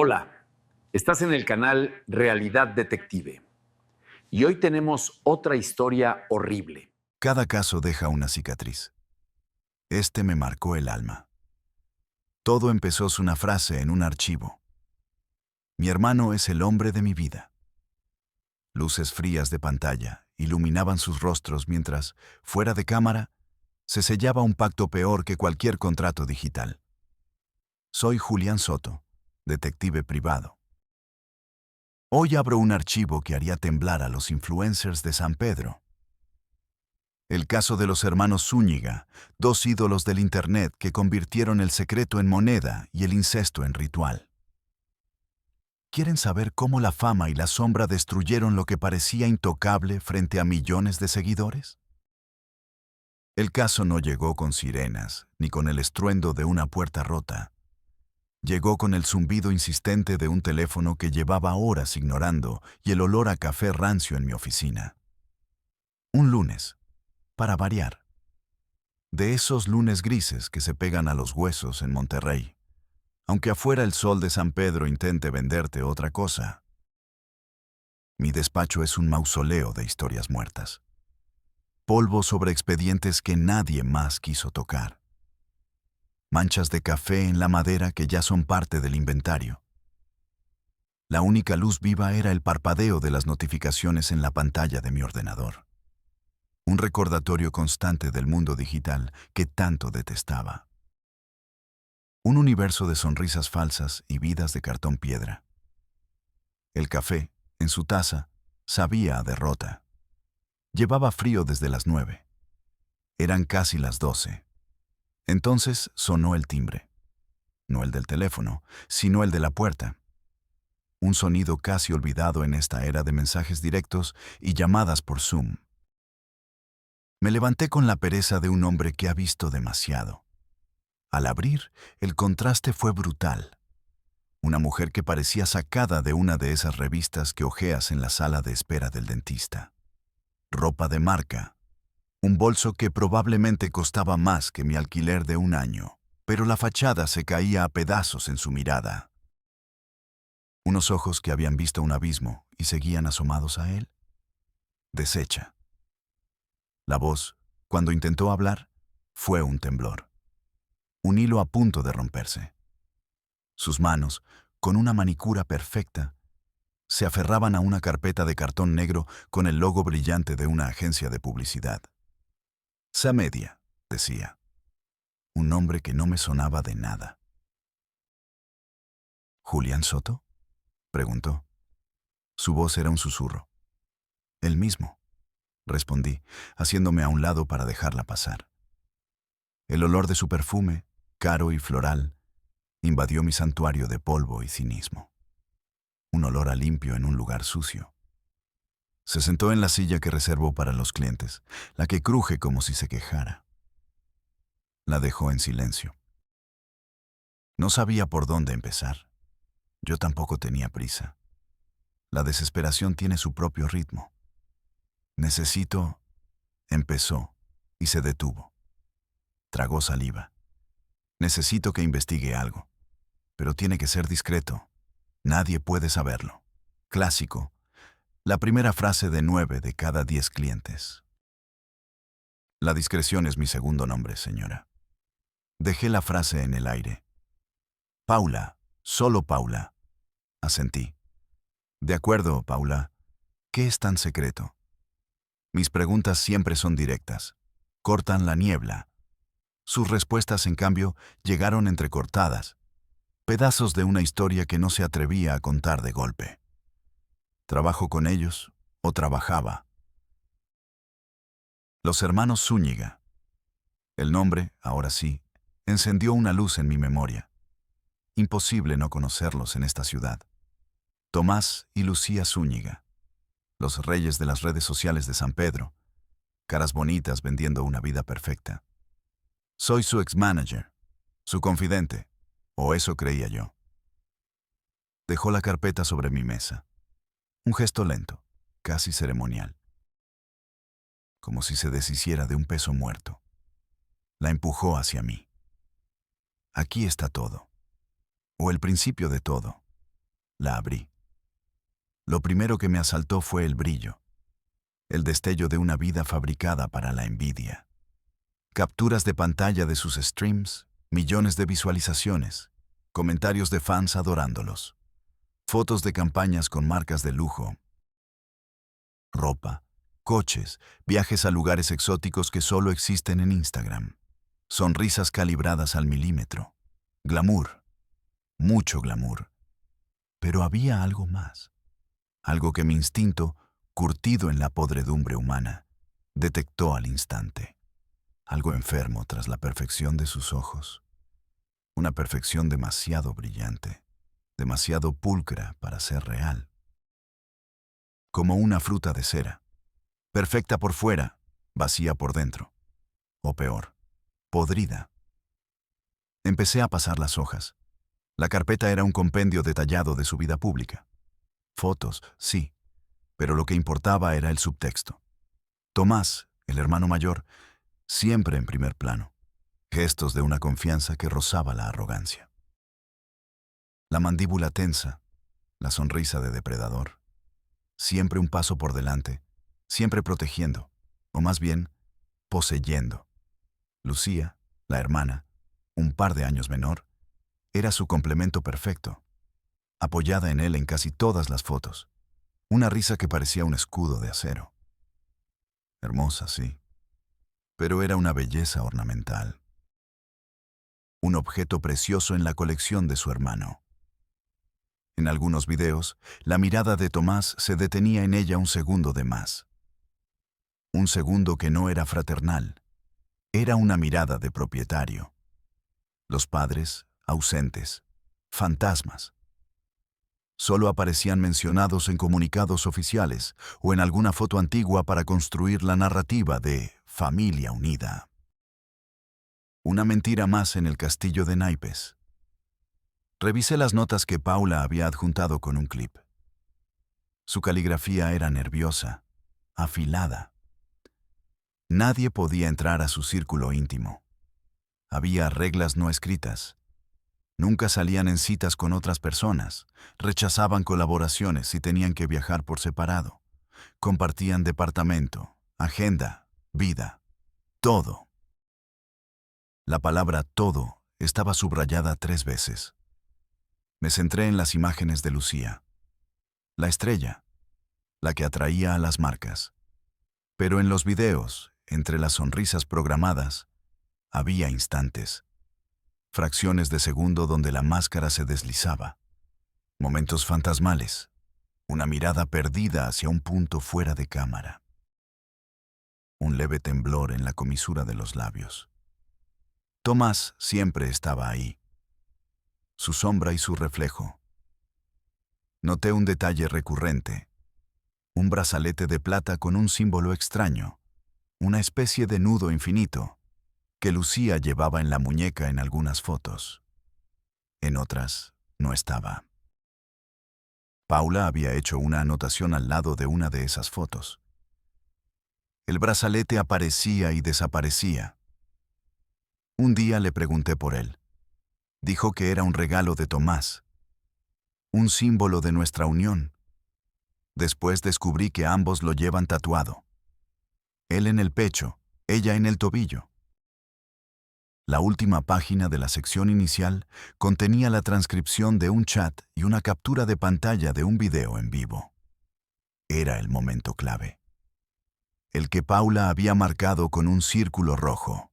Hola, estás en el canal Realidad Detective y hoy tenemos otra historia horrible. Cada caso deja una cicatriz. Este me marcó el alma. Todo empezó su una frase en un archivo. Mi hermano es el hombre de mi vida. Luces frías de pantalla iluminaban sus rostros mientras, fuera de cámara, se sellaba un pacto peor que cualquier contrato digital. Soy Julián Soto, detective privado. Hoy abro un archivo que haría temblar a los influencers de San Pedro. El caso de los hermanos Zúñiga, dos ídolos del Internet que convirtieron el secreto en moneda y el incesto en ritual. ¿Quieren saber cómo la fama y la sombra destruyeron lo que parecía intocable frente a millones de seguidores? El caso no llegó con sirenas, ni con el estruendo de una puerta rota. Llegó con el zumbido insistente de un teléfono que llevaba horas ignorando y el olor a café rancio en mi oficina. Un lunes, para variar. De esos lunes grises que se pegan a los huesos en Monterrey, aunque afuera el sol de San Pedro intente venderte otra cosa. Mi despacho es un mausoleo de historias muertas. Polvo sobre expedientes que nadie más quiso tocar. Manchas de café en la madera que ya son parte del inventario. La única luz viva era el parpadeo de las notificaciones en la pantalla de mi ordenador. Un recordatorio constante del mundo digital que tanto detestaba. Un universo de sonrisas falsas y vidas de cartón piedra. El café, en su taza, sabía a derrota. Llevaba frío desde las 9. Eran casi las 12. Entonces sonó el timbre. No el del teléfono, sino el de la puerta. Un sonido casi olvidado en esta era de mensajes directos y llamadas por Zoom. Me levanté con la pereza de un hombre que ha visto demasiado. Al abrir, el contraste fue brutal. Una mujer que parecía sacada de una de esas revistas que hojeas en la sala de espera del dentista. Ropa de marca. Un bolso que probablemente costaba más que mi alquiler de un año, pero la fachada se caía a pedazos en su mirada. Unos ojos que habían visto un abismo y seguían asomados a él. Deshecha. La voz, cuando intentó hablar, fue un temblor. Un hilo a punto de romperse. Sus manos, con una manicura perfecta, se aferraban a una carpeta de cartón negro con el logo brillante de una agencia de publicidad. Samedia, decía. Un nombre que no me sonaba de nada. ¿Julián Soto?, preguntó. Su voz era un susurro. El mismo, respondí, haciéndome a un lado para dejarla pasar. El olor de su perfume, caro y floral, invadió mi santuario de polvo y cinismo. Un olor a limpio en un lugar sucio. Se sentó en la silla que reservó para los clientes, la que cruje como si se quejara. La dejó en silencio. No sabía por dónde empezar. Yo tampoco tenía prisa. La desesperación tiene su propio ritmo. Necesito... Empezó y se detuvo. Tragó saliva. Necesito que investigue algo, pero tiene que ser discreto. Nadie puede saberlo. Clásico. La primera frase de 9 de cada 10 clientes. La discreción es mi segundo nombre, señora. Dejé la frase en el aire. Paula, solo Paula. Asentí. De acuerdo, Paula. ¿Qué es tan secreto? Mis preguntas siempre son directas. Cortan la niebla. Sus respuestas, en cambio, llegaron entrecortadas. Pedazos de una historia que no se atrevía a contar de golpe. ¿Trabajo con ellos o trabajaba? Los hermanos Zúñiga. El nombre, ahora sí, encendió una luz en mi memoria. Imposible no conocerlos en esta ciudad. Tomás y Lucía Zúñiga, los reyes de las redes sociales de San Pedro, caras bonitas vendiendo una vida perfecta. Soy su ex-manager, su confidente, o eso creía yo. Dejó la carpeta sobre mi mesa. Un gesto lento, casi ceremonial. Como si se deshiciera de un peso muerto. La empujó hacia mí. Aquí está todo. O el principio de todo. La abrí. Lo primero que me asaltó fue el brillo, el destello de una vida fabricada para la envidia. Capturas de pantalla de sus streams, millones de visualizaciones, comentarios de fans adorándolos, fotos de campañas con marcas de lujo, ropa, coches, viajes a lugares exóticos que solo existen en Instagram, sonrisas calibradas al milímetro, glamour, mucho glamour. Pero había algo más, algo que mi instinto, curtido en la podredumbre humana, detectó al instante. Algo enfermo tras la perfección de sus ojos. Una perfección demasiado brillante, demasiado pulcra para ser real. Como una fruta de cera, perfecta por fuera, vacía por dentro. O peor, podrida. Empecé a pasar las hojas. La carpeta era un compendio detallado de su vida pública. Fotos, sí, pero lo que importaba era el subtexto. Tomás, el hermano mayor, siempre en primer plano. Gestos de una confianza que rozaba la arrogancia. La mandíbula tensa, la sonrisa de depredador. Siempre un paso por delante, siempre protegiendo, o más bien, poseyendo. Lucía, la hermana, un par de años menor, era su complemento perfecto, apoyada en él en casi todas las fotos. Una risa que parecía un escudo de acero. Hermosa, sí, pero era una belleza ornamental. Un objeto precioso en la colección de su hermano. En algunos videos, la mirada de Tomás se detenía en ella un segundo de más. Un segundo que no era fraternal. Era una mirada de propietario. Los padres, ausentes, fantasmas. Solo aparecían mencionados en comunicados oficiales o en alguna foto antigua para construir la narrativa de familia unida. Una mentira más en el castillo de naipes. Revisé las notas que Paula había adjuntado con un clip. Su caligrafía era nerviosa, afilada. Nadie podía entrar a su círculo íntimo. Había reglas no escritas. Nunca salían en citas con otras personas, rechazaban colaboraciones y tenían que viajar por separado. Compartían departamento, agenda, vida, todo. La palabra todo estaba subrayada 3 veces. Me centré en las imágenes de Lucía. La estrella, la que atraía a las marcas. Pero en los videos, entre las sonrisas programadas, había instantes. Fracciones de segundo donde la máscara se deslizaba. Momentos fantasmales. Una mirada perdida hacia un punto fuera de cámara. Un leve temblor en la comisura de los labios. Tomás siempre estaba ahí. Su sombra y su reflejo. Noté un detalle recurrente. Un brazalete de plata con un símbolo extraño. Una especie de nudo infinito, que Lucía llevaba en la muñeca en algunas fotos. En otras, no estaba. Paula había hecho una anotación al lado de una de esas fotos. El brazalete aparecía y desaparecía. Un día le pregunté por él. Dijo que era un regalo de Tomás, un símbolo de nuestra unión. Después descubrí que ambos lo llevan tatuado. Él en el pecho, ella en el tobillo. La última página de la sección inicial contenía la transcripción de un chat y una captura de pantalla de un video en vivo. Era el momento clave. El que Paula había marcado con un círculo rojo.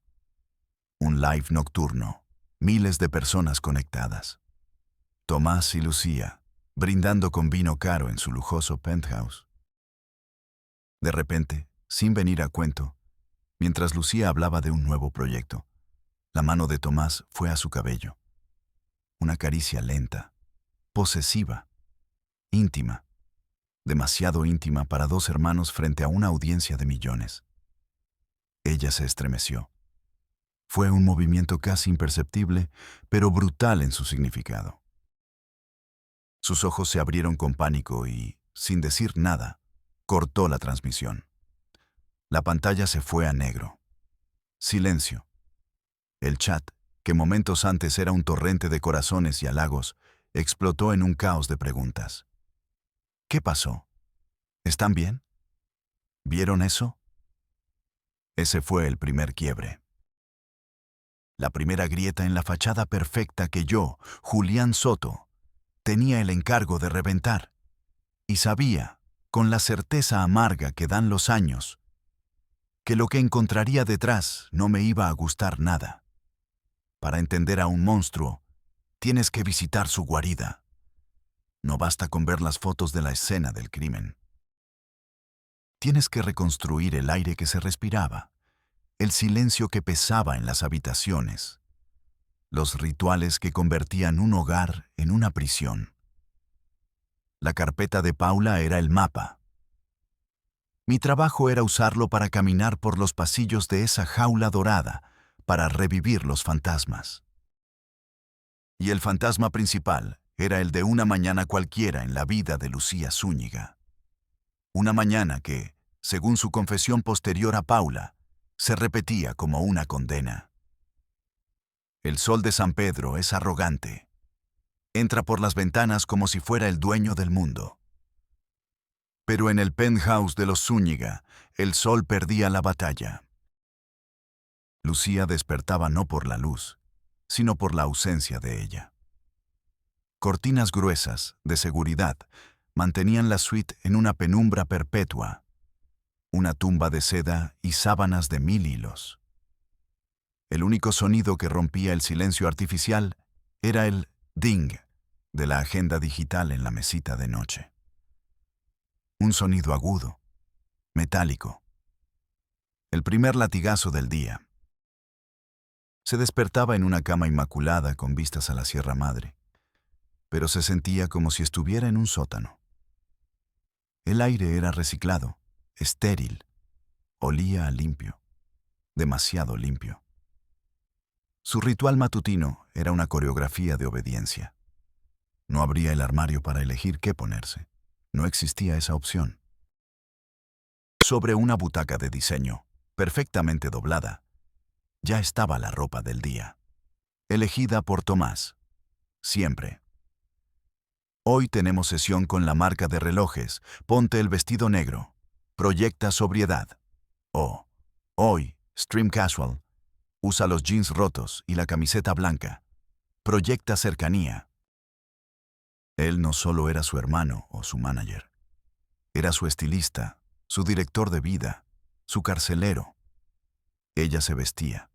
Un live nocturno. Miles de personas conectadas. Tomás y Lucía, brindando con vino caro en su lujoso penthouse. De repente, sin venir a cuento, mientras Lucía hablaba de un nuevo proyecto, la mano de Tomás fue a su cabello. Una caricia lenta, posesiva, íntima, demasiado íntima para 2 hermanos frente a una audiencia de millones. Ella se estremeció. Fue un movimiento casi imperceptible, pero brutal en su significado. Sus ojos se abrieron con pánico y, sin decir nada, cortó la transmisión. La pantalla se fue a negro. Silencio. El chat, que momentos antes era un torrente de corazones y halagos, explotó en un caos de preguntas. ¿Qué pasó? ¿Están bien? ¿Vieron eso? Ese fue el primer quiebre. La primera grieta en la fachada perfecta que yo, Julián Soto, tenía el encargo de reventar. Y sabía, con la certeza amarga que dan los años, que lo que encontraría detrás no me iba a gustar nada. Para entender a un monstruo, tienes que visitar su guarida. No basta con ver las fotos de la escena del crimen. Tienes que reconstruir el aire que se respiraba, el silencio que pesaba en las habitaciones, los rituales que convertían un hogar en una prisión. La carpeta de Paula era el mapa. Mi trabajo era usarlo para caminar por los pasillos de esa jaula dorada, para revivir los fantasmas. Y el fantasma principal era el de una mañana cualquiera en la vida de Lucía Zúñiga. Una mañana que, según su confesión posterior a Paula, se repetía como una condena. El sol de San Pedro es arrogante. Entra por las ventanas como si fuera el dueño del mundo. Pero en el penthouse de los Zúñiga, el sol perdía la batalla. Lucía despertaba no por la luz, sino por la ausencia de ella. Cortinas gruesas, de seguridad, mantenían la suite en una penumbra perpetua, una tumba de seda y sábanas de 1000 hilos. El único sonido que rompía el silencio artificial era el ding de la agenda digital en la mesita de noche. Un sonido agudo, metálico. El primer latigazo del día. Se despertaba en una cama inmaculada con vistas a la Sierra Madre, pero se sentía como si estuviera en un sótano. El aire era reciclado, estéril, olía a limpio, demasiado limpio. Su ritual matutino era una coreografía de obediencia. No abría el armario para elegir qué ponerse. No existía esa opción. Sobre una butaca de diseño, perfectamente doblada, ya estaba la ropa del día. Elegida por Tomás. Siempre. Hoy tenemos sesión con la marca de relojes. Ponte el vestido negro. Proyecta sobriedad. O, hoy, Stream Casual. Usa los jeans rotos y la camiseta blanca. Proyecta cercanía. Él no solo era su hermano o su manager. Era su estilista, su director de vida, su carcelero. Ella se vestía.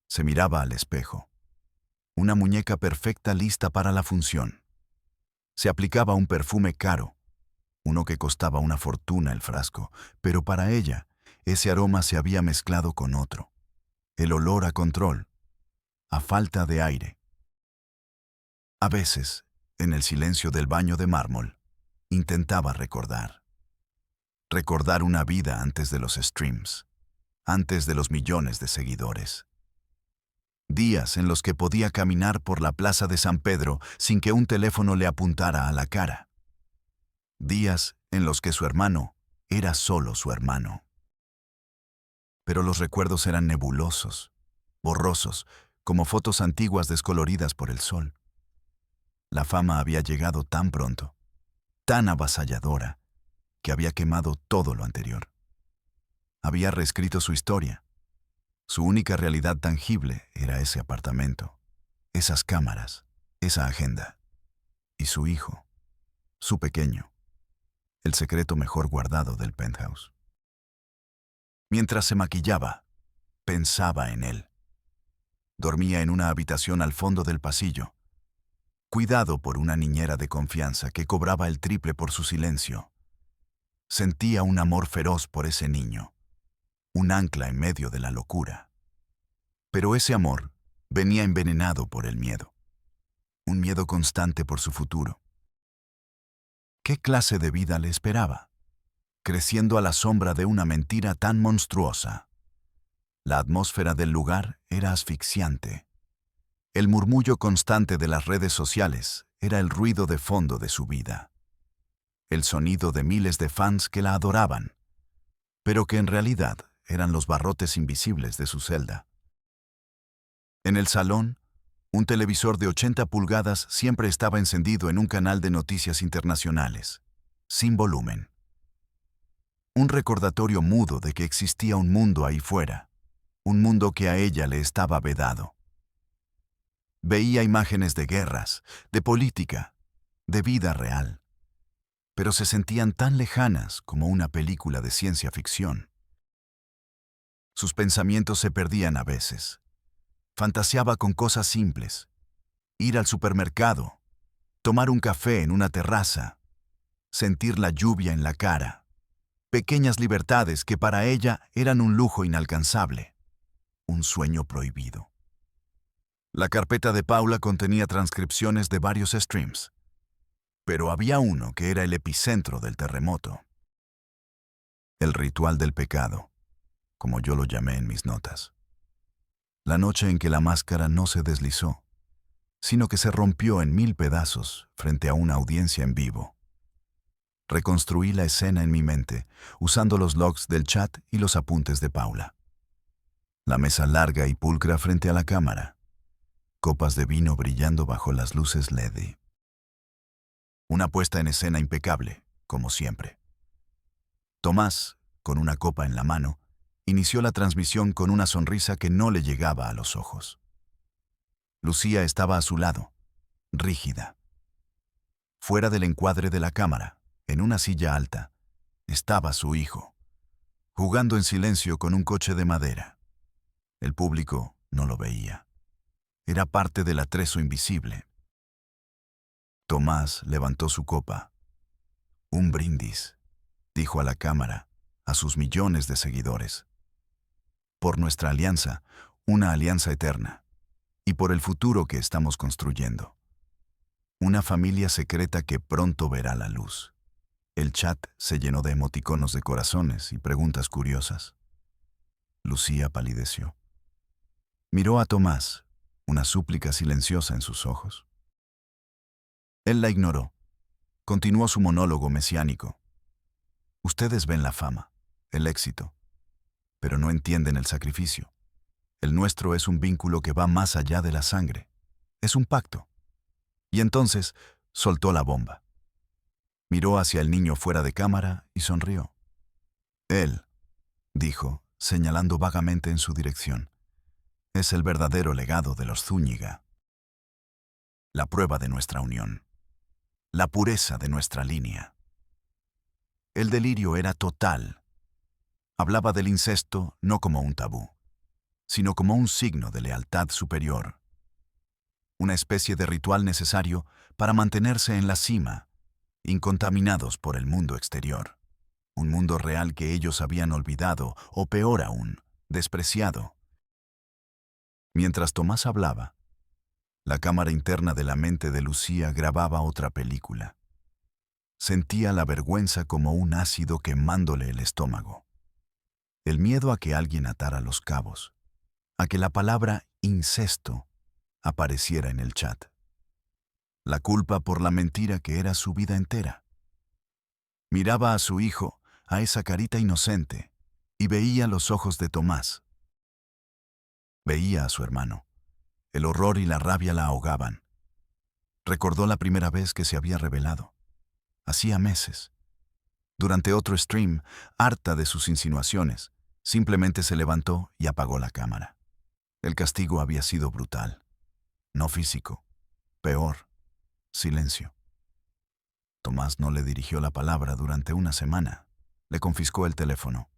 Se miraba al espejo. Una muñeca perfecta lista para la función. Se aplicaba un perfume caro, uno que costaba una fortuna el frasco, pero para ella, ese aroma se había mezclado con otro. El olor a control, a falta de aire. A veces, en el silencio del baño de mármol, intentaba recordar. Recordar una vida antes de los streams, antes de los millones de seguidores. Días en los que podía caminar por la plaza de San Pedro sin que un teléfono le apuntara a la cara. Días en los que su hermano era solo su hermano. Pero los recuerdos eran nebulosos, borrosos, como fotos antiguas descoloridas por el sol. La fama había llegado tan pronto, tan avasalladora, que había quemado todo lo anterior. Había reescrito su historia. Su única realidad tangible era ese apartamento, esas cámaras, esa agenda. Y su hijo, su pequeño, el secreto mejor guardado del penthouse. Mientras se maquillaba, pensaba en él. Dormía en una habitación al fondo del pasillo, cuidado por una niñera de confianza que cobraba el triple por su silencio. Sentía un amor feroz por ese niño, un ancla en medio de la locura. Pero ese amor venía envenenado por el miedo, un miedo constante por su futuro. ¿Qué clase de vida le esperaba? Creciendo a la sombra de una mentira tan monstruosa. La atmósfera del lugar era asfixiante. El murmullo constante de las redes sociales era el ruido de fondo de su vida. El sonido de miles de fans que la adoraban, pero que en realidad eran los barrotes invisibles de su celda. En el salón, Un televisor de 80 pulgadas siempre estaba encendido en un canal de noticias internacionales, sin volumen. Un recordatorio mudo de que existía un mundo ahí fuera, un mundo que a ella le estaba vedado. Veía imágenes de guerras, de política, de vida real, pero se sentían tan lejanas como una película de ciencia ficción. Sus pensamientos se perdían a veces. Fantaseaba con cosas simples: ir al supermercado, tomar un café en una terraza, sentir la lluvia en la cara. Pequeñas libertades que para ella eran un lujo inalcanzable, un sueño prohibido. La carpeta de Paula contenía transcripciones de varios streams, pero había uno que era el epicentro del terremoto. El ritual del pecado, como yo lo llamé en mis notas. La noche en que la máscara no se deslizó, sino que se rompió en 1000 pedazos frente a una audiencia en vivo. Reconstruí la escena en mi mente, usando los logs del chat y los apuntes de Paula. La mesa larga y pulcra frente a la cámara. Copas de vino brillando bajo las luces LED. Una puesta en escena impecable, como siempre. Tomás, con una copa en la mano, inició la transmisión con una sonrisa que no le llegaba a los ojos. Lucía estaba a su lado, rígida. Fuera del encuadre de la cámara, en una silla alta, estaba su hijo, jugando en silencio con un coche de madera. El público no lo veía. Era parte del atrezo invisible. Tomás levantó su copa. Un brindis, dijo a la cámara, a sus millones de seguidores. Por nuestra alianza, una alianza eterna, y por el futuro que estamos construyendo. Una familia secreta que pronto verá la luz. El chat se llenó de emoticonos de corazones y preguntas curiosas. Lucía palideció. Miró a Tomás, una súplica silenciosa en sus ojos. Él la ignoró. Continuó su monólogo mesiánico. Ustedes ven la fama, el éxito, pero no entienden el sacrificio. El nuestro es un vínculo que va más allá de la sangre. Es un pacto. Y entonces soltó la bomba. Miró hacia el niño fuera de cámara y sonrió. Él, dijo, señalando vagamente en su dirección, es el verdadero legado de los Zúñiga. La prueba de nuestra unión. La pureza de nuestra línea. El delirio era total. Hablaba del incesto no como un tabú, sino como un signo de lealtad superior. Una especie de ritual necesario para mantenerse en la cima, incontaminados por el mundo exterior. Un mundo real que ellos habían olvidado, o peor aún, despreciado. Mientras Tomás hablaba, la cámara interna de la mente de Lucía grababa otra película. Sentía la vergüenza como un ácido quemándole el estómago. El miedo a que alguien atara los cabos, a que la palabra incesto apareciera en el chat. La culpa por la mentira que era su vida entera. Miraba a su hijo, a esa carita inocente, y veía los ojos de Tomás. Veía a su hermano. El horror y la rabia la ahogaban. Recordó la primera vez que se había revelado. Hacía meses. Durante otro stream, harta de sus insinuaciones, simplemente se levantó y apagó la cámara. El castigo había sido brutal. No físico. Peor. Silencio. Tomás no le dirigió la palabra durante una semana. Le confiscó el teléfono.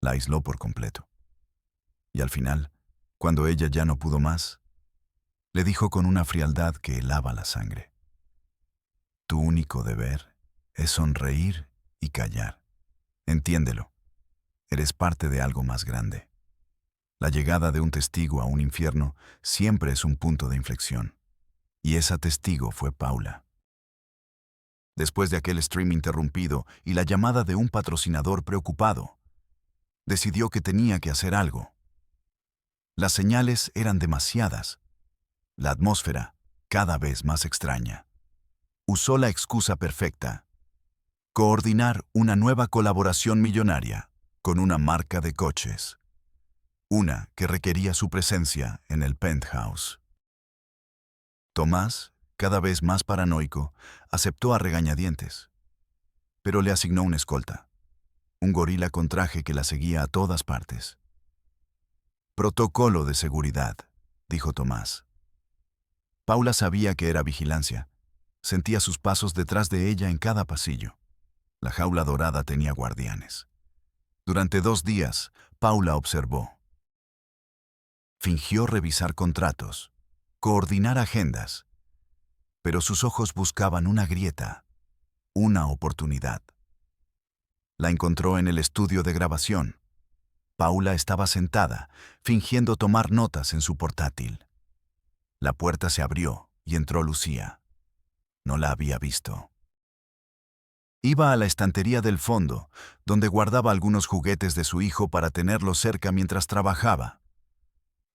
La aisló por completo. Y al final, cuando ella ya no pudo más, le dijo con una frialdad que helaba la sangre: tu único deber es sonreír y callar. Entiéndelo. Eres parte de algo más grande. La llegada de un testigo a un infierno siempre es un punto de inflexión. Y esa testigo fue Paula. Después de aquel stream interrumpido y la llamada de un patrocinador preocupado, decidió que tenía que hacer algo. Las señales eran demasiadas. La atmósfera cada vez más extraña. Usó la excusa perfecta: coordinar una nueva colaboración millonaria con una marca de coches. Una que requería su presencia en el penthouse. Tomás, cada vez más paranoico, aceptó a regañadientes, pero le asignó un escolta, un gorila con traje que la seguía a todas partes. Protocolo de seguridad, dijo Tomás. Paula sabía que era vigilancia. Sentía sus pasos detrás de ella en cada pasillo. La jaula dorada tenía guardianes. Durante 2 días, Paula observó. Fingió revisar contratos, coordinar agendas, pero sus ojos buscaban una grieta, una oportunidad. La encontró en el estudio de grabación. Paula estaba sentada, fingiendo tomar notas en su portátil. La puerta se abrió y entró Lucía. No la había visto. Iba a la estantería del fondo, donde guardaba algunos juguetes de su hijo para tenerlos cerca mientras trabajaba.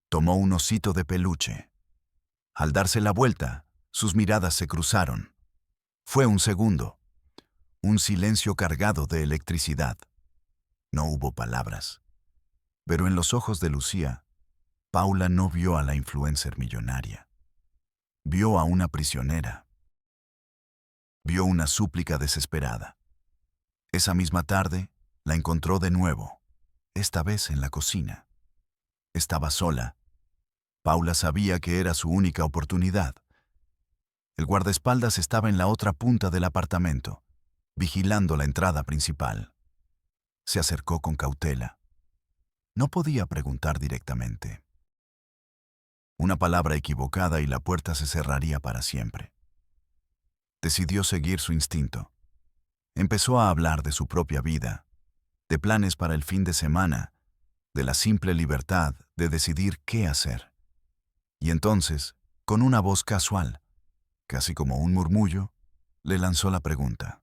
Tomó un osito de peluche. Al darse la vuelta, sus miradas se cruzaron. Fue un segundo. Un silencio cargado de electricidad. No hubo palabras. Pero en los ojos de Lucía, Paula no vio a la influencer millonaria. Vio a una prisionera. Vio una súplica desesperada. Esa misma tarde, la encontró de nuevo, esta vez en la cocina. Estaba sola. Paula sabía que era su única oportunidad. El guardaespaldas estaba en la otra punta del apartamento, vigilando la entrada principal. Se acercó con cautela. No podía preguntar directamente. Una palabra equivocada y la puerta se cerraría para siempre. Decidió seguir su instinto. Empezó a hablar de su propia vida, de planes para el fin de semana, de la simple libertad de decidir qué hacer. Y entonces, con una voz casual, casi como un murmullo, le lanzó la pregunta.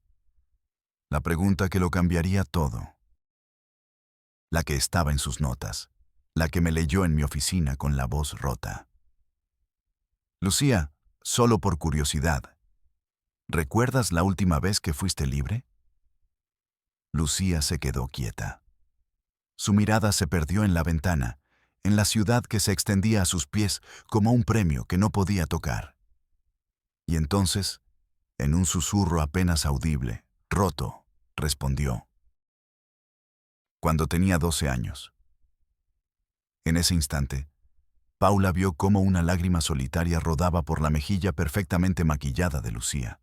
La pregunta que lo cambiaría todo. La que estaba en sus notas, la que me leyó en mi oficina con la voz rota. Lucía, solo por curiosidad, ¿recuerdas la última vez que fuiste libre? Lucía se quedó quieta. Su mirada se perdió en la ventana, en la ciudad que se extendía a sus pies como un premio que no podía tocar. Y entonces, en un susurro apenas audible, roto, respondió. Cuando tenía 12 años. En ese instante, Paula vio cómo una lágrima solitaria rodaba por la mejilla perfectamente maquillada de Lucía.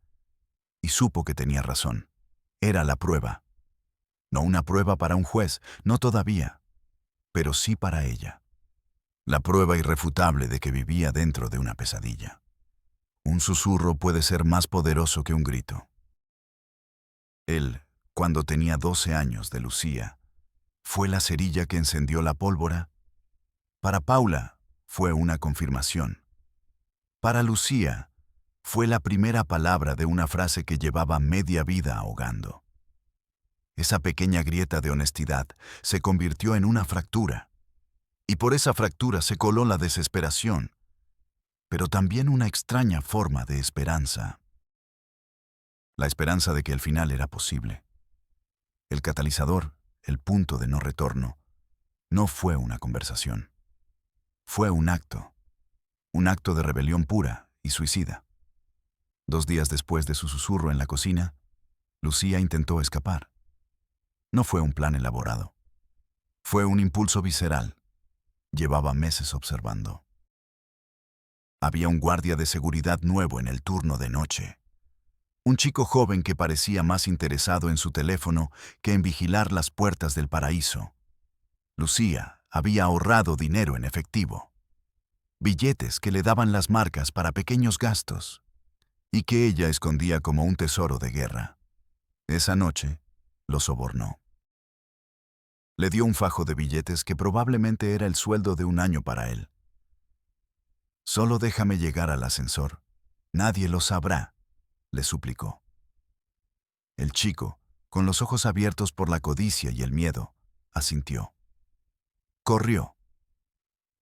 Y supo que tenía razón. Era la prueba. No una prueba para un juez, no todavía, pero sí para ella. La prueba irrefutable de que vivía dentro de una pesadilla. Un susurro puede ser más poderoso que un grito. Él, cuando tenía 12 años de Lucía, fue la cerilla que encendió la pólvora. Para Paula, fue una confirmación. Para Lucía, fue la primera palabra de una frase que llevaba media vida ahogando. Esa pequeña grieta de honestidad se convirtió en una fractura. Y por esa fractura se coló la desesperación, pero también una extraña forma de esperanza. La esperanza de que el final era posible. El catalizador, el punto de no retorno, no fue una conversación. Fue un acto de rebelión pura y suicida. 2 días después de su susurro en la cocina, Lucía intentó escapar. No fue un plan elaborado. Fue un impulso visceral. Llevaba meses observando. Había un guardia de seguridad nuevo en el turno de noche. Un chico joven que parecía más interesado en su teléfono que en vigilar las puertas del paraíso. Lucía había ahorrado dinero en efectivo. Billetes que le daban las marcas para pequeños gastos y que ella escondía como un tesoro de guerra. Esa noche, lo sobornó. Le dio un fajo de billetes que probablemente era el sueldo de un año para él. «Solo déjame llegar al ascensor. Nadie lo sabrá», le suplicó. El chico, con los ojos abiertos por la codicia y el miedo, asintió. Corrió,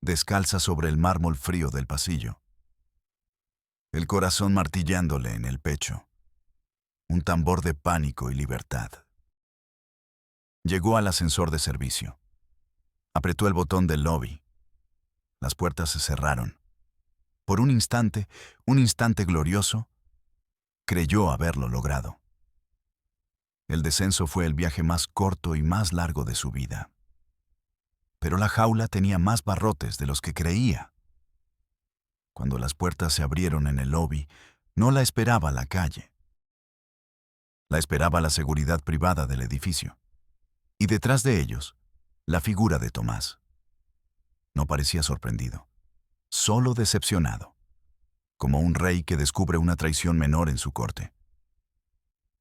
descalza sobre el mármol frío del pasillo. El corazón martillándole en el pecho. Un tambor de pánico y libertad. Llegó al ascensor de servicio. Apretó el botón del lobby. Las puertas se cerraron. Por un instante glorioso, creyó haberlo logrado. El descenso fue el viaje más corto y más largo de su vida. Pero la jaula tenía más barrotes de los que creía. Cuando las puertas se abrieron en el lobby, no la esperaba la calle. La esperaba la seguridad privada del edificio. Y detrás de ellos, la figura de Tomás. No parecía sorprendido, solo decepcionado, como un rey que descubre una traición menor en su corte.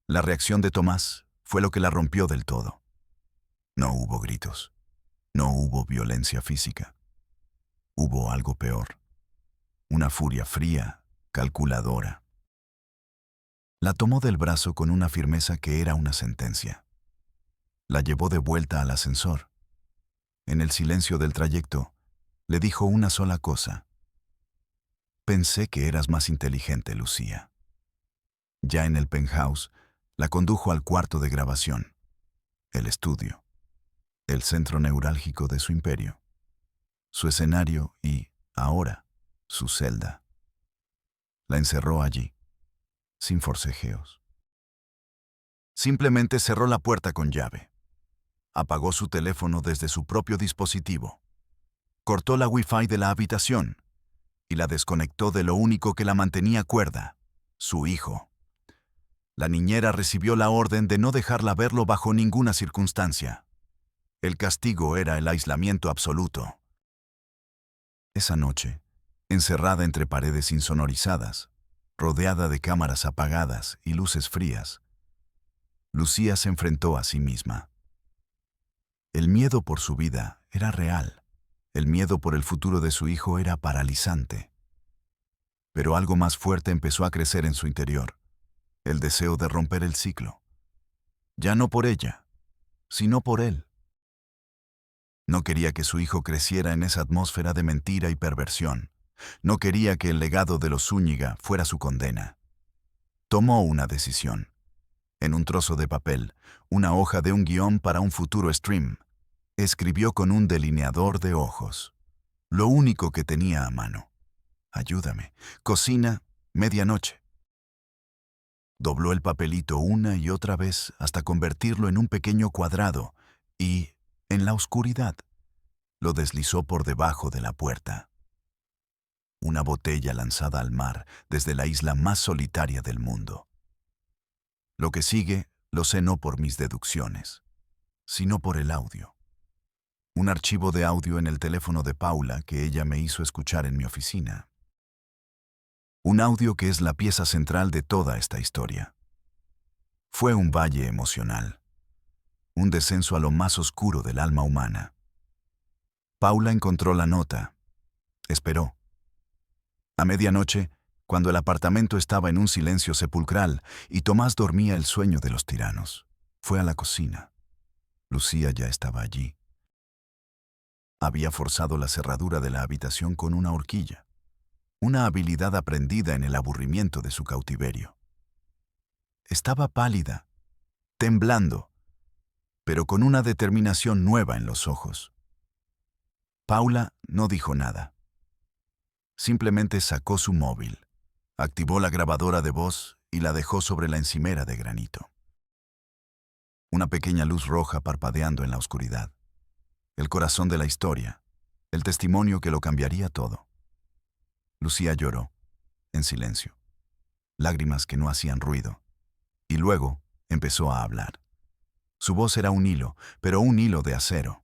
La reacción de Tomás fue lo que la rompió del todo. No hubo gritos, no hubo violencia física. Hubo algo peor, una furia fría, calculadora. La tomó del brazo con una firmeza que era una sentencia. La llevó de vuelta al ascensor. En el silencio del trayecto, le dijo una sola cosa. Pensé que eras más inteligente, Lucía. Ya en el penthouse, la condujo al cuarto de grabación, el estudio, el centro neurálgico de su imperio, su escenario y, ahora, su celda. La encerró allí, sin forcejeos. Simplemente cerró la puerta con llave. Apagó su teléfono desde su propio dispositivo. Cortó la Wi-Fi de la habitación y la desconectó de lo único que la mantenía cuerda, su hijo. La niñera recibió la orden de no dejarla verlo bajo ninguna circunstancia. El castigo era el aislamiento absoluto. Esa noche, encerrada entre paredes insonorizadas, rodeada de cámaras apagadas y luces frías, Lucía se enfrentó a sí misma. El miedo por su vida era real. El miedo por el futuro de su hijo era paralizante. Pero algo más fuerte empezó a crecer en su interior. El deseo de romper el ciclo. Ya no por ella, sino por él. No quería que su hijo creciera en esa atmósfera de mentira y perversión. No quería que el legado de los Zúñiga fuera su condena. Tomó una decisión. En un trozo de papel, una hoja de un guión para un futuro stream, escribió con un delineador de ojos. Lo único que tenía a mano. Ayúdame. Cocina, medianoche. Dobló el papelito una y otra vez hasta convertirlo en un pequeño cuadrado y, en la oscuridad, lo deslizó por debajo de la puerta. Una botella lanzada al mar desde la isla más solitaria del mundo. Lo que sigue lo sé no por mis deducciones, sino por el audio. Un archivo de audio en el teléfono de Paula que ella me hizo escuchar en mi oficina. Un audio que es la pieza central de toda esta historia. Fue un valle emocional, un descenso a lo más oscuro del alma humana. Paula encontró la nota. Esperó. A medianoche, cuando el apartamento estaba en un silencio sepulcral y Tomás dormía el sueño de los tiranos, fue a la cocina. Lucía ya estaba allí. Había forzado la cerradura de la habitación con una horquilla, una habilidad aprendida en el aburrimiento de su cautiverio. Estaba pálida, temblando, pero con una determinación nueva en los ojos. Paula no dijo nada. Simplemente sacó su móvil, activó la grabadora de voz y la dejó sobre la encimera de granito. Una pequeña luz roja parpadeando en la oscuridad. El corazón de la historia, el testimonio que lo cambiaría todo. Lucía lloró, en silencio, lágrimas que no hacían ruido, y luego empezó a hablar. Su voz era un hilo, pero un hilo de acero.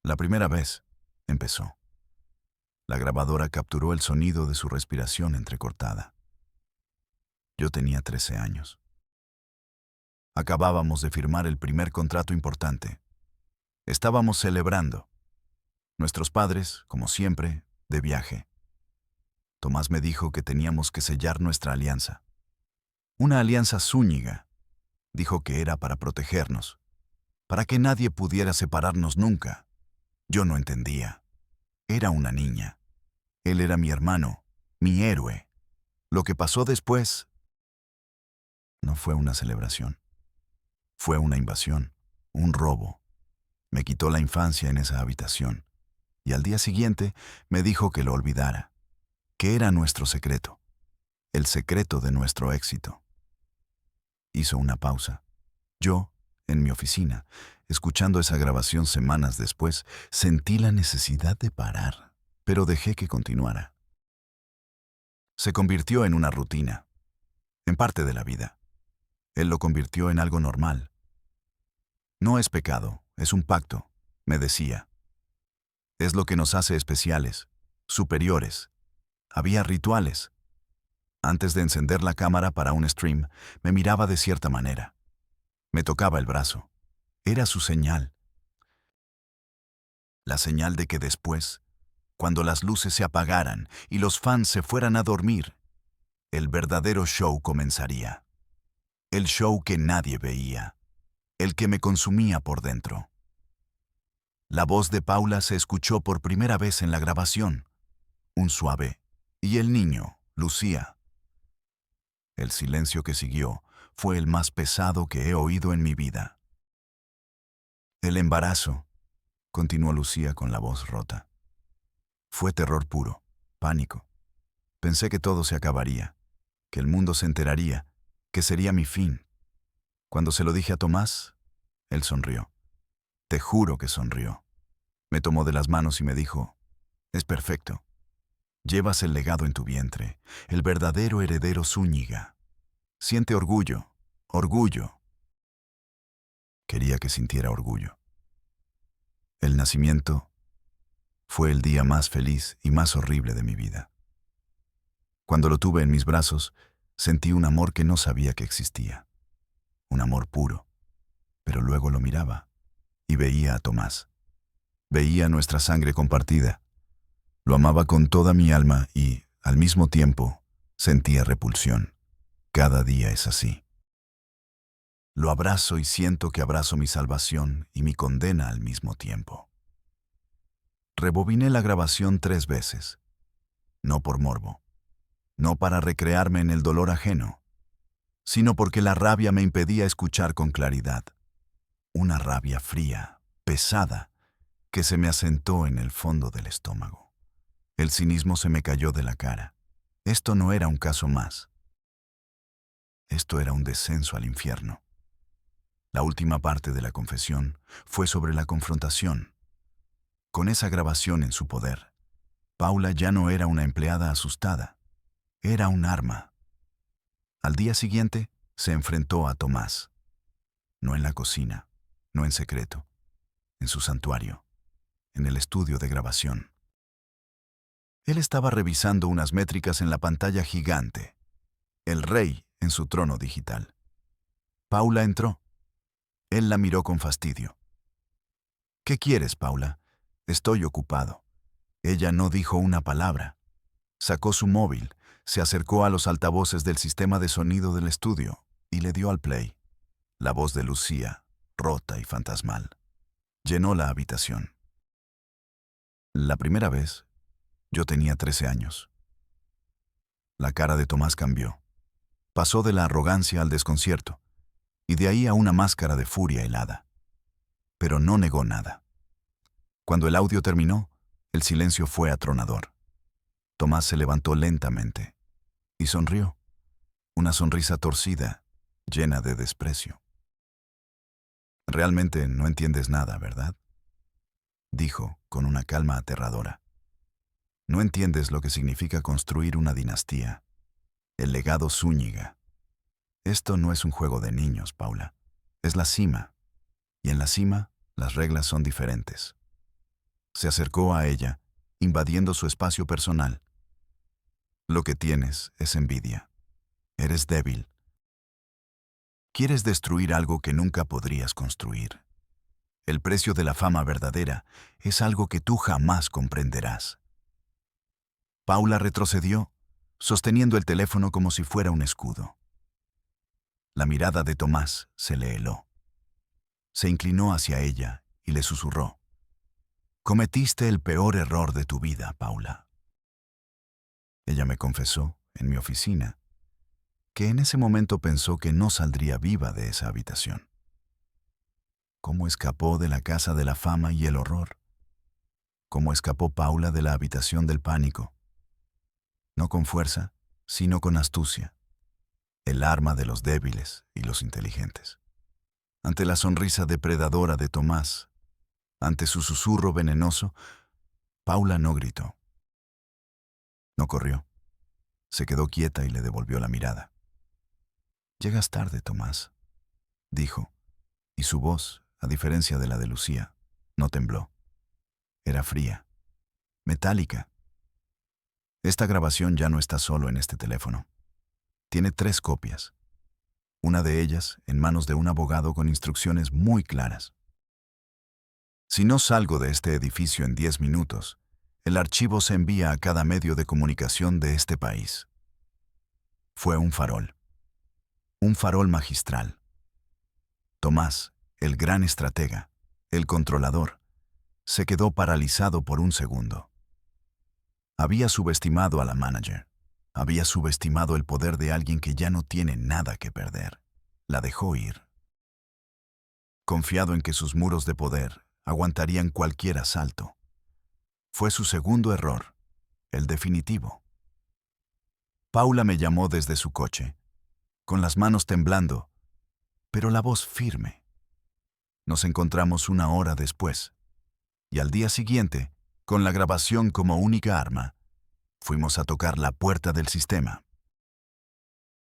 La primera vez, empezó. La grabadora capturó el sonido de su respiración entrecortada. Yo tenía 13 años. Acabábamos de firmar el primer contrato importante. Estábamos celebrando. Nuestros padres, como siempre, de viaje. Tomás me dijo que teníamos que sellar nuestra alianza. Una alianza Zúñiga. Dijo que era para protegernos, para que nadie pudiera separarnos nunca. Yo no entendía. Era una niña. Él era mi hermano, mi héroe. Lo que pasó después no fue una celebración. Fue una invasión, un robo. Me quitó la infancia en esa habitación y al día siguiente me dijo que lo olvidara, que era nuestro secreto, el secreto de nuestro éxito. Hizo una pausa. Yo, en mi oficina, escuchando esa grabación semanas después, sentí la necesidad de parar, pero dejé que continuara. Se convirtió en una rutina, en parte de la vida. Él lo convirtió en algo normal. No es pecado, es un pacto, me decía. Es lo que nos hace especiales, superiores. Había rituales. Antes de encender la cámara para un stream, me miraba de cierta manera. Me tocaba el brazo. Era su señal. La señal de que después, cuando las luces se apagaran y los fans se fueran a dormir, el verdadero show comenzaría. El show que nadie veía. El que me consumía por dentro. La voz de Paula se escuchó por primera vez en la grabación. Un suave. Y el niño, Lucía. El silencio que siguió fue el más pesado que he oído en mi vida. El embarazo, continuó Lucía con la voz rota. Fue terror puro, pánico. Pensé que todo se acabaría, que el mundo se enteraría, que sería mi fin. Cuando se lo dije a Tomás, él sonrió. Te juro que sonrió. Me tomó de las manos y me dijo, es perfecto. Llevas el legado en tu vientre, el verdadero heredero Zúñiga. Siente orgullo, orgullo. Quería que sintiera orgullo. El nacimiento fue el día más feliz y más horrible de mi vida. Cuando lo tuve en mis brazos, sentí un amor que no sabía que existía. Un amor puro. Pero luego lo miraba y veía a Tomás. Veía nuestra sangre compartida. Lo amaba con toda mi alma y, al mismo tiempo, sentía repulsión. Cada día es así. Lo abrazo y siento que abrazo mi salvación y mi condena al mismo tiempo. Rebobiné la grabación 3 veces. No por morbo. No para recrearme en el dolor ajeno, sino porque la rabia me impedía escuchar con claridad. Una rabia fría, pesada, que se me asentó en el fondo del estómago. El cinismo se me cayó de la cara. Esto no era un caso más. Esto era un descenso al infierno. La última parte de la confesión fue sobre la confrontación. Con esa grabación en su poder, Paula ya no era una empleada asustada. Era un arma. Al día siguiente, se enfrentó a Tomás. No en la cocina, no en secreto, en su santuario, en el estudio de grabación. Él estaba revisando unas métricas en la pantalla gigante. El rey en su trono digital. Paula entró. Él la miró con fastidio. ¿Qué quieres, Paula? Estoy ocupado. Ella no dijo una palabra. Sacó su móvil, se acercó a los altavoces del sistema de sonido del estudio y le dio al play. La voz de Lucía, rota y fantasmal, llenó la habitación. La primera vez, yo tenía 13 años. La cara de Tomás cambió. Pasó de la arrogancia al desconcierto, y de ahí a una máscara de furia helada. Pero no negó nada. Cuando el audio terminó, el silencio fue atronador. Tomás se levantó lentamente y sonrió, una sonrisa torcida, llena de desprecio. Realmente no entiendes nada, ¿verdad? Dijo con una calma aterradora. No entiendes lo que significa construir una dinastía, el legado Zúñiga. Esto no es un juego de niños, Paula. Es la cima, y en la cima las reglas son diferentes. Se acercó a ella, invadiendo su espacio personal. Lo que tienes es envidia. Eres débil. Quieres destruir algo que nunca podrías construir. El precio de la fama verdadera es algo que tú jamás comprenderás. Paula retrocedió, sosteniendo el teléfono como si fuera un escudo. La mirada de Tomás se le heló. Se inclinó hacia ella y le susurró. Cometiste el peor error de tu vida, Paula. Ella me confesó, en mi oficina, que en ese momento pensó que no saldría viva de esa habitación. cómo escapó de la casa de la fama y el horror, cómo escapó Paula de la habitación del pánico, no con fuerza, sino con astucia, el arma de los débiles y los inteligentes. Ante la sonrisa depredadora de Tomás, ante su susurro venenoso, Paula no gritó. No corrió. Se quedó quieta y le devolvió la mirada. «Llegas tarde, Tomás», dijo, y su voz, a diferencia de la de Lucía, no tembló. Era fría, metálica. Esta grabación ya no está solo en este teléfono. Tiene 3 copias. Una de ellas en manos de un abogado con instrucciones muy claras. Si no salgo de este edificio en 10 minutos, el archivo se envía a cada medio de comunicación de este país. Fue un farol magistral. Tomás, el gran estratega, el controlador, se quedó paralizado por un segundo. Había subestimado a la manager. Había subestimado el poder de alguien que ya no tiene nada que perder. La dejó ir. Confiado en que sus muros de poder aguantarían cualquier asalto. Fue su segundo error, el definitivo. Paula me llamó desde su coche, con las manos temblando, pero la voz firme. Nos encontramos 1 hora después, y al día siguiente, con la grabación como única arma, fuimos a tocar la puerta del sistema.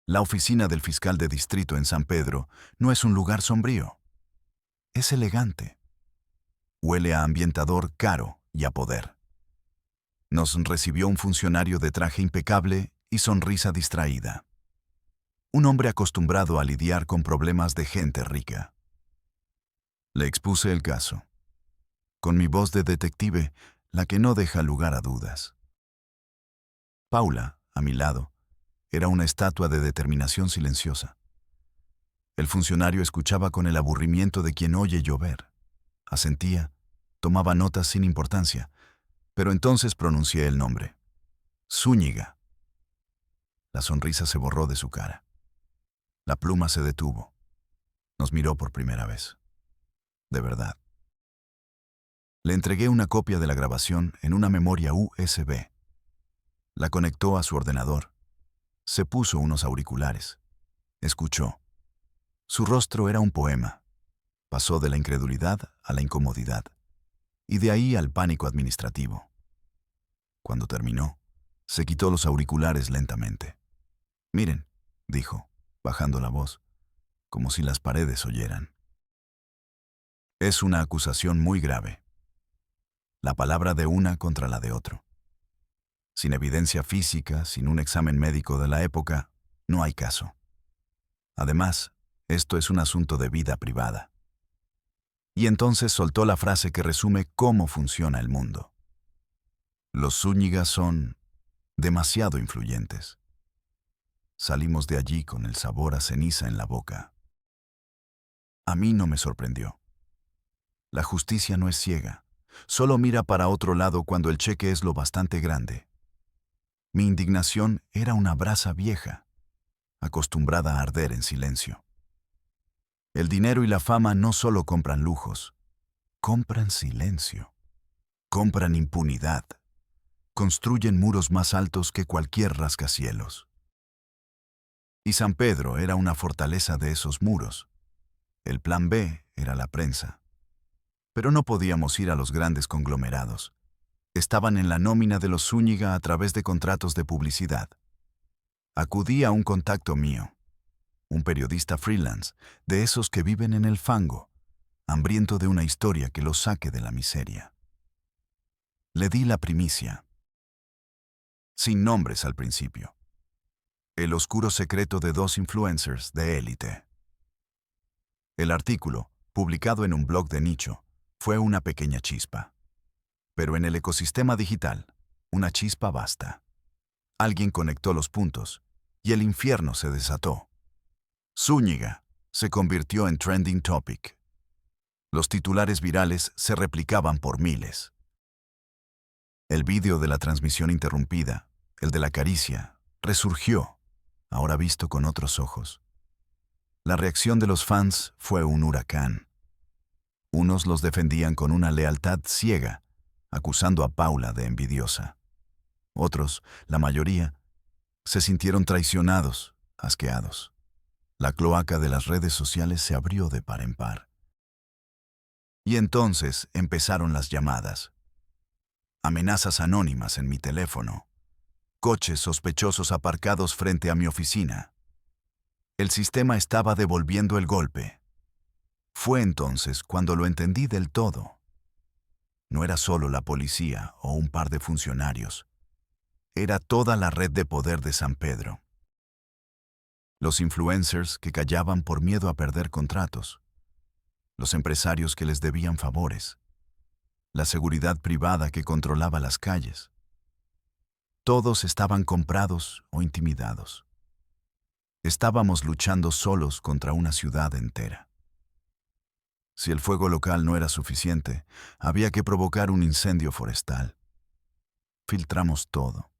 La oficina del fiscal de distrito en San Pedro no es un lugar sombrío. Es elegante. Huele a ambientador caro y a poder. Nos recibió un funcionario de traje impecable y sonrisa distraída. Un hombre acostumbrado a lidiar con problemas de gente rica. Le expuse el caso, con mi voz de detective, la que no deja lugar a dudas. Paula, a mi lado, era una estatua de determinación silenciosa. El funcionario escuchaba con el aburrimiento de quien oye llover. Asentía, tomaba notas sin importancia, pero entonces pronuncié el nombre. Zúñiga. La sonrisa se borró de su cara. La pluma se detuvo. Nos miró por primera vez. De verdad. Le entregué una copia de la grabación en una memoria USB. La conectó a su ordenador. Se puso unos auriculares. Escuchó. Su rostro era un poema. Pasó de la incredulidad a la incomodidad, y de ahí al pánico administrativo. Cuando terminó, se quitó los auriculares lentamente. «Miren», dijo, bajando la voz, como si las paredes oyeran. Es una acusación muy grave. La palabra de una contra la de otro. Sin evidencia física, sin un examen médico de la época, no hay caso. Además, esto es un asunto de vida privada. Y entonces soltó la frase que resume cómo funciona el mundo. Los Zúñigas son demasiado influyentes. Salimos de allí con el sabor a ceniza en la boca. A mí no me sorprendió. La justicia no es ciega, solo mira para otro lado cuando el cheque es lo bastante grande. Mi indignación era una brasa vieja, acostumbrada a arder en silencio. El dinero y la fama no solo compran lujos, compran silencio, compran impunidad, construyen muros más altos que cualquier rascacielos. Y San Pedro era una fortaleza de esos muros. El plan B era la prensa. Pero no podíamos ir a los grandes conglomerados. Estaban en la nómina de los Zúñiga a través de contratos de publicidad. Acudí a un contacto mío, un periodista freelance, de esos que viven en el fango, hambriento de una historia que los saque de la miseria. Le di la primicia. Sin nombres al principio. El oscuro secreto de 2 influencers de élite. El artículo, publicado en un blog de nicho, fue una pequeña chispa. Pero en el ecosistema digital, una chispa basta. Alguien conectó los puntos, y el infierno se desató. Zúñiga se convirtió en trending topic. Los titulares virales se replicaban por miles. El vídeo de la transmisión interrumpida, el de la caricia, resurgió, ahora visto con otros ojos. La reacción de los fans fue un huracán. Unos los defendían con una lealtad ciega, acusando a Paula de envidiosa. Otros, la mayoría, se sintieron traicionados, asqueados. La cloaca de las redes sociales se abrió de par en par. Y entonces empezaron las llamadas. Amenazas anónimas en mi teléfono. Coches sospechosos aparcados frente a mi oficina. El sistema estaba devolviendo el golpe. Fue entonces cuando lo entendí del todo. No era solo la policía o un par de funcionarios. Era toda la red de poder de San Pedro. Los influencers que callaban por miedo a perder contratos. Los empresarios que les debían favores. La seguridad privada que controlaba las calles. Todos estaban comprados o intimidados. Estábamos luchando solos contra una ciudad entera. Si el fuego local no era suficiente, había que provocar un incendio forestal. Filtramos todo.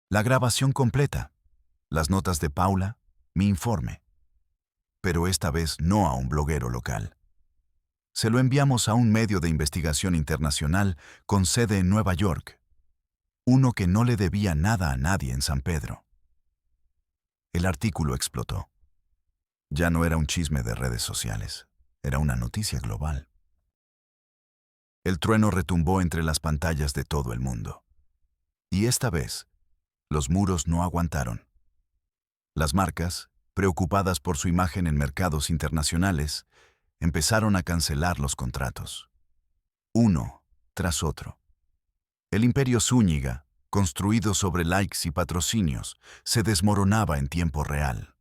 La grabación completa, las notas de Paula, mi informe. Pero esta vez no a un bloguero local. Se lo enviamos a un medio de investigación internacional con sede en Nueva York. Uno que no le debía nada a nadie en San Pedro. El artículo explotó. Ya no era un chisme de redes sociales, era una noticia global. El trueno retumbó entre las pantallas de todo el mundo. Y esta vez, los muros no aguantaron. Las marcas, preocupadas por su imagen en mercados internacionales, empezaron a cancelar los contratos. Uno tras otro. El imperio Zúñiga, construido sobre likes y patrocinios, se desmoronaba en tiempo real.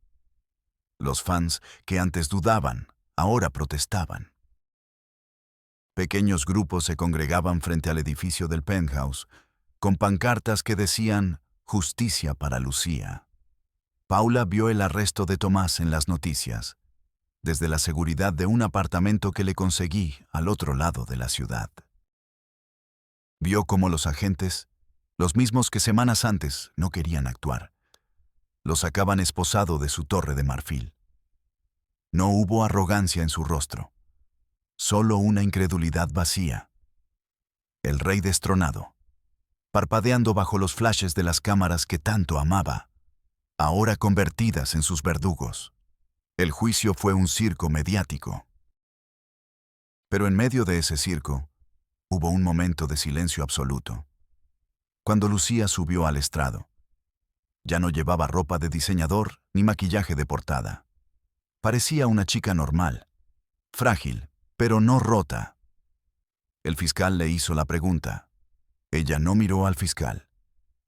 Los fans que antes dudaban, ahora protestaban. Pequeños grupos se congregaban frente al edificio del penthouse, con pancartas que decían «Justicia para Lucía». Paula vio el arresto de Tomás en las noticias, desde la seguridad de un apartamento que le conseguí al otro lado de la ciudad. Vio cómo los agentes, los mismos que semanas antes no querían actuar, lo sacaban esposado de su torre de marfil. No hubo arrogancia en su rostro, solo una incredulidad vacía. El rey destronado, parpadeando bajo los flashes de las cámaras que tanto amaba, ahora convertidas en sus verdugos. El juicio fue un circo mediático. Pero en medio de ese circo, hubo un momento de silencio absoluto. Cuando Lucía subió al estrado, ya no llevaba ropa de diseñador ni maquillaje de portada. Parecía una chica normal, frágil, pero no rota. El fiscal le hizo la pregunta. Ella no miró al fiscal.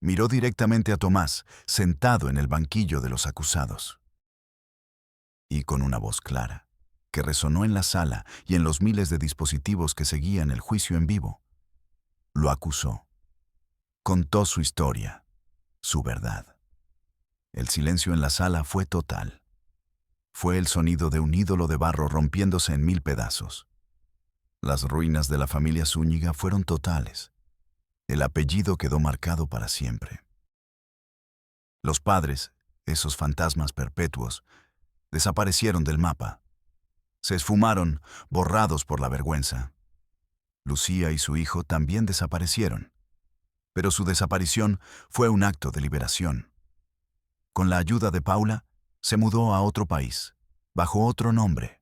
Miró directamente a Tomás, sentado en el banquillo de los acusados. Y con una voz clara, que resonó en la sala y en los miles de dispositivos que seguían el juicio en vivo, lo acusó. Contó su historia, su verdad. El silencio en la sala fue total. Fue el sonido de un ídolo de barro rompiéndose en 1000 pedazos. Las ruinas de la familia Zúñiga fueron totales. El apellido quedó marcado para siempre. Los padres, esos fantasmas perpetuos, desaparecieron del mapa. Se esfumaron, borrados por la vergüenza. Lucía y su hijo también desaparecieron. Pero su desaparición fue un acto de liberación. Con la ayuda de Paula, se mudó a otro país, bajo otro nombre.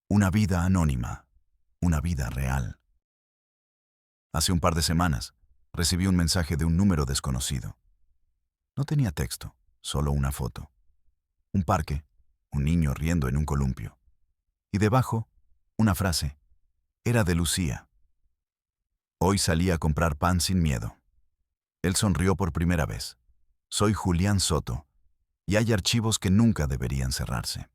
Una vida anónima, una vida real. Hace un par de semanas, recibí un mensaje de un número desconocido. No tenía texto, solo una foto. Un parque, un niño riendo en un columpio. Y debajo, una frase. Era de Lucía. Hoy salí a comprar pan sin miedo. Él sonrió por primera vez. Soy Julián Soto, y hay archivos que nunca deberían cerrarse.